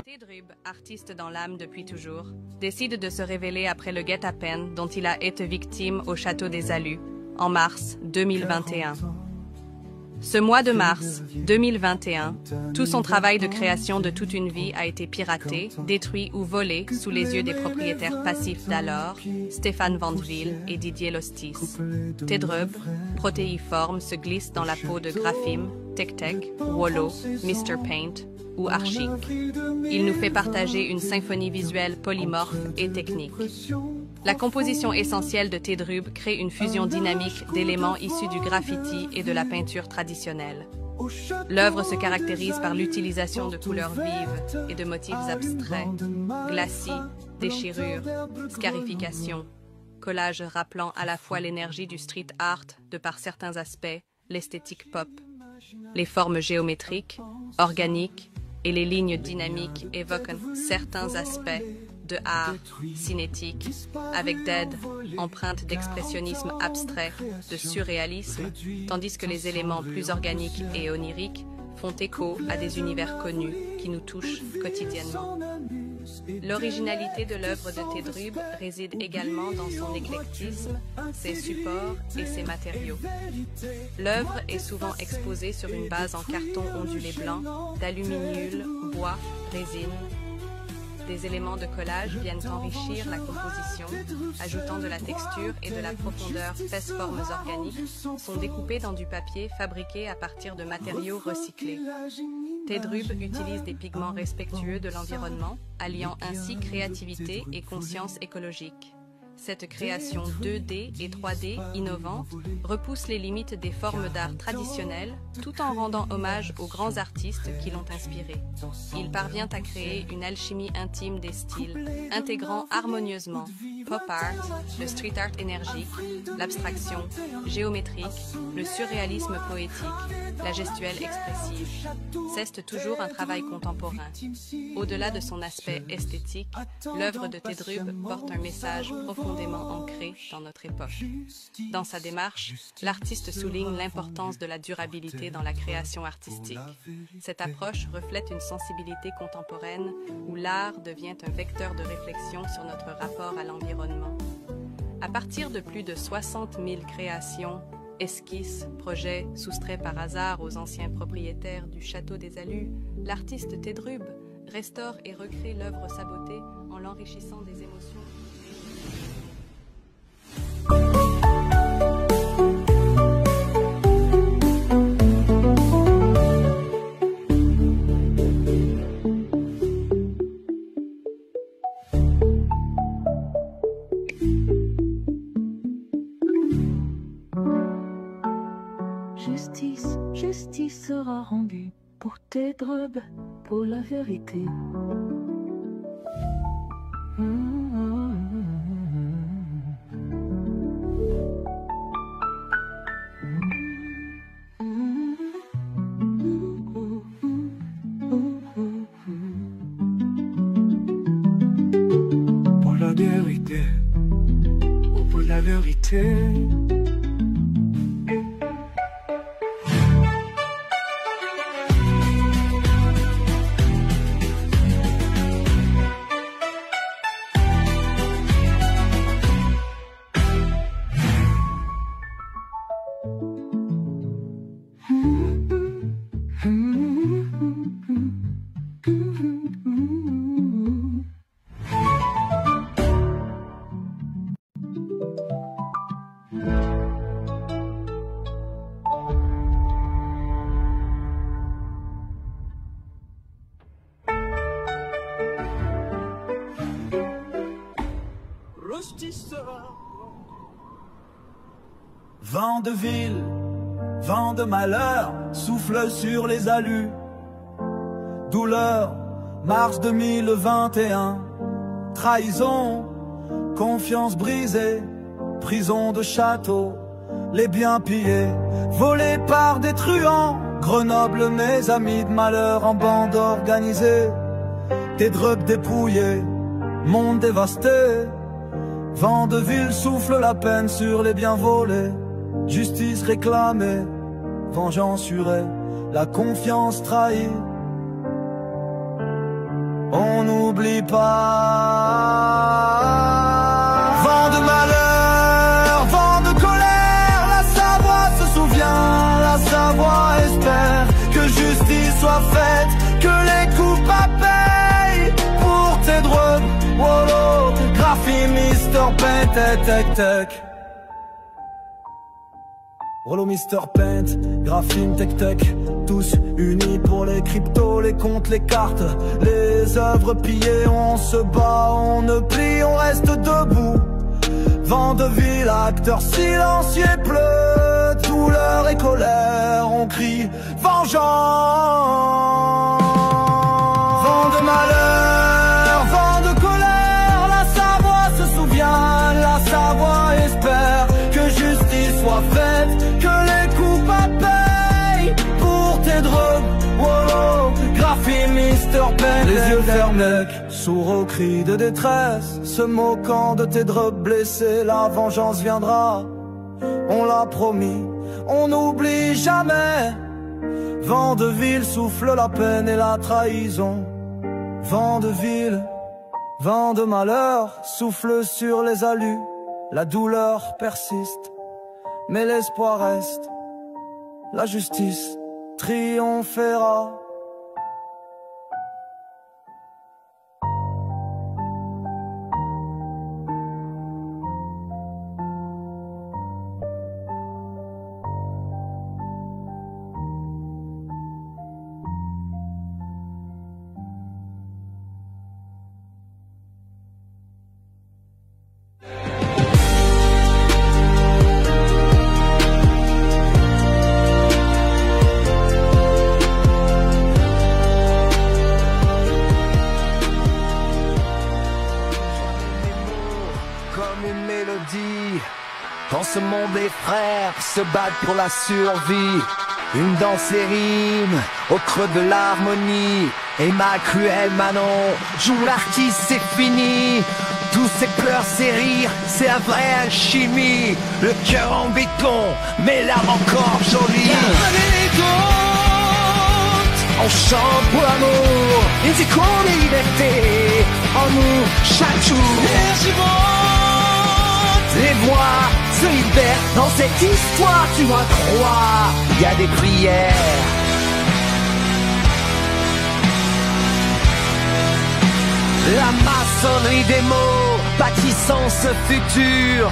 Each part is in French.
Tedrub, artiste dans l'âme depuis toujours, décide de se révéler après le guet-apens dont il a été victime au château des Alus, en mars 2021. Ce mois de mars 2021, tout son travail de création de toute une vie a été piraté, détruit ou volé sous les yeux des propriétaires passifs d'alors, Stéphane Vandeville et Didier Lostis. Tedrub, protéiforme, se glisse dans la peau de Graphim, Tek-Tek, Wollo, Mr. Paint ou Archic. Il nous fait partager une symphonie visuelle polymorphe et technique. La composition essentielle de Tedrub crée une fusion dynamique d'éléments issus du graffiti et de la peinture traditionnelle. L'œuvre se caractérise par l'utilisation de couleurs vives et de motifs abstraits, glacis, déchirures, scarifications, collages rappelant à la fois l'énergie du street art de par certains aspects, l'esthétique pop. Les formes géométriques, organiques et les lignes dynamiques évoquent certains aspects de art cinétique, avec d'aide, empreintes d'expressionnisme abstrait, de surréalisme, tandis que les éléments plus organiques et oniriques font écho à des univers connus qui nous touchent quotidiennement. L'originalité de l'œuvre de Tedrub réside également dans son éclectisme, ses supports et ses matériaux. L'œuvre est souvent exposée sur une base en carton ondulé blanc, d'aluminium, bois, résine. Des éléments de collage viennent enrichir la composition, ajoutant de la texture et de la profondeur. Ces formes organiques sont découpées dans du papier fabriqué à partir de matériaux recyclés. Tedrub utilise des pigments respectueux de l'environnement, alliant ainsi créativité et conscience écologique. Cette création 2D et 3D innovante repousse les limites des formes d'art traditionnelles tout en rendant hommage aux grands artistes qui l'ont inspiré. Il parvient à créer une alchimie intime des styles, intégrant harmonieusement pop art, le street art énergique, l'abstraction géométrique, le surréalisme poétique, la gestuelle expressive. C'est toujours un travail contemporain. Au-delà de son aspect esthétique, l'œuvre de Tedrub porte un message profondément ancré dans notre époque. Dans sa démarche, l'artiste souligne l'importance de la durabilité dans la création artistique. Cette approche reflète une sensibilité contemporaine où l'art devient un vecteur de réflexion sur notre rapport à l'environnement. À partir de plus de 60 000 créations, esquisses, projets soustraits par hasard aux anciens propriétaires du château des Alus, l'artiste Tedrub restaure et recrée l'œuvre sabotée en l'enrichissant des émotions. Justice sera rendue pour Tedrub, pour la vérité. Pour la vérité, pour la vérité. Vent de ville, vent de malheur, souffle sur les alus. Douleur, mars 2021. Trahison, confiance brisée, prison de château, les biens pillés, volés par des truands. Grenoble, mes amis de malheur en bande organisée. Tedrub dépouillés, monde dévasté. Vent de ville souffle la peine sur les biens volés. justice réclamée, vengeance jurée, la confiance trahie. On n'oublie pas. Vent de malheur, vent de colère, la Savoie se souvient, la Savoie espère que justice soit faite, que les coupables payent pour tes drogues. Wolo, graphie, Mr. Paint, tec tec. Rollo, Mr. Paint, graphine, tech, tous unis pour les cryptos, les comptes, les cartes, les œuvres pillées. On se bat, on ne plie, on reste debout. Vent de ville, acteur silencieux pleut, douleur et colère, on crie vengeance. Vent de malheur, vent de colère, la Savoie se souvient, la Savoie espère que justice soit faite, que les coupables payent pour tes drogues. Wolo, graphie, Mr. Paint, les yeux fermés, sourds aux cris de détresse, se moquant de tes drogues blessés. La vengeance viendra, on l'a promis, on n'oublie jamais. Vent de ville souffle la peine et la trahison. Vent de ville, vent de malheur souffle sur les alus. La douleur persiste, mais l'espoir reste. La justice triomphera. Quand ce monde des frères se battent pour la survie, une danse les rimes au creux de l'harmonie. Et ma cruelle Manon joue l'artiste, c'est fini. Tous ces pleurs, ces rires, c'est la vraie alchimie. Le cœur en béton, mais l'âme encore jolie. On chante pour l'amour, les échos des libertés en nous chaque jour. Les voix se libèrent dans cette histoire, tu dois croire. Il y a des prières. La maçonnerie des mots bâtissant ce futur.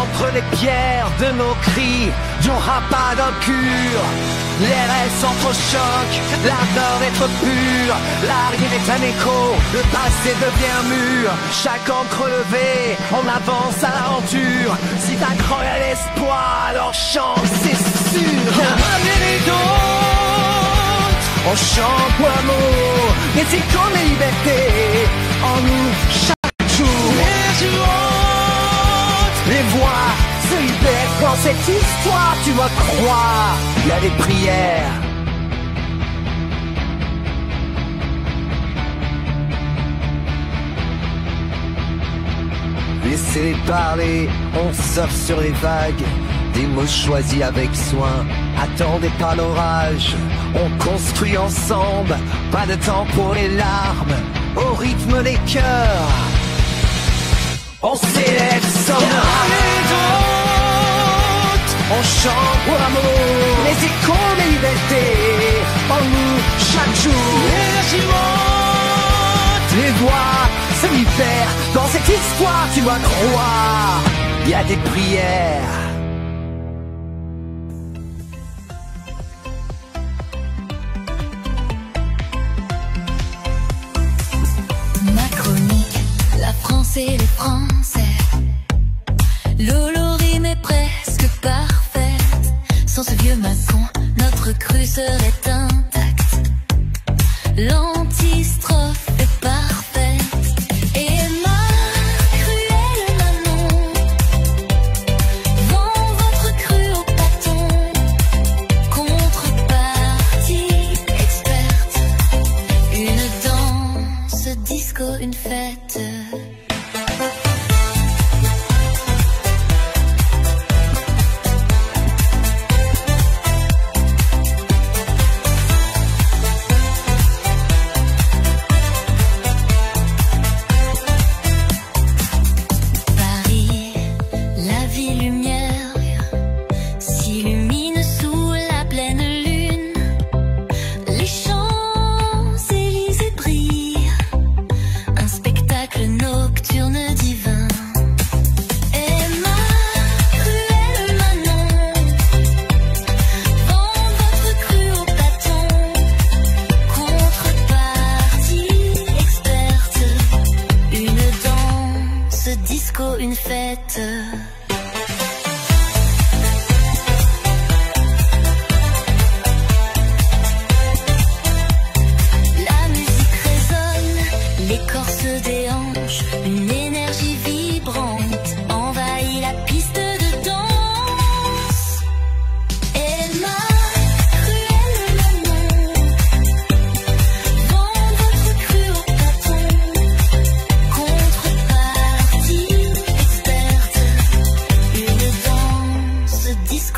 Entre les pierres de nos cris, n'aura pas d'incure. Les rêves s'entrechoquent, l'ardeur est trop pure. L'arrière est un écho, le passé devient mûr. Chaque encre levée, on avance à l'aventure. Si t'as cru à l'espoir, alors chante, c'est sûr. Les doutes, on chante pour l'amour, mais c'est comme la liberté en nous chaque jour. Les voix se libèrent dans cette histoire, tu dois croire. Il y a des prières. Laissez-les parler, on surfe sur les vagues. Des mots choisis avec soin, attendez pas l'orage. On construit ensemble, pas de temps pour les larmes. Au rythme des cœurs, on s'élève sans on chante pour l'amour, les échos des libertés en nous chaque jour. Les voix se libèrent dans cette histoire, tu dois croire. Il y a des prières. Ma chronique, la France et les Français. L'olorim est presque parfaite. Sans ce vieux Macron, notre crue serait intacte. L'antistrophe est parfaite. Et ma cruelle Manon vend votre crue au bâton. Contrepartie experte, une danse, disco, une fête.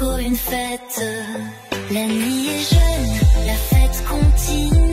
jusqu'au une fête. La nuit est jeune, la fête continue.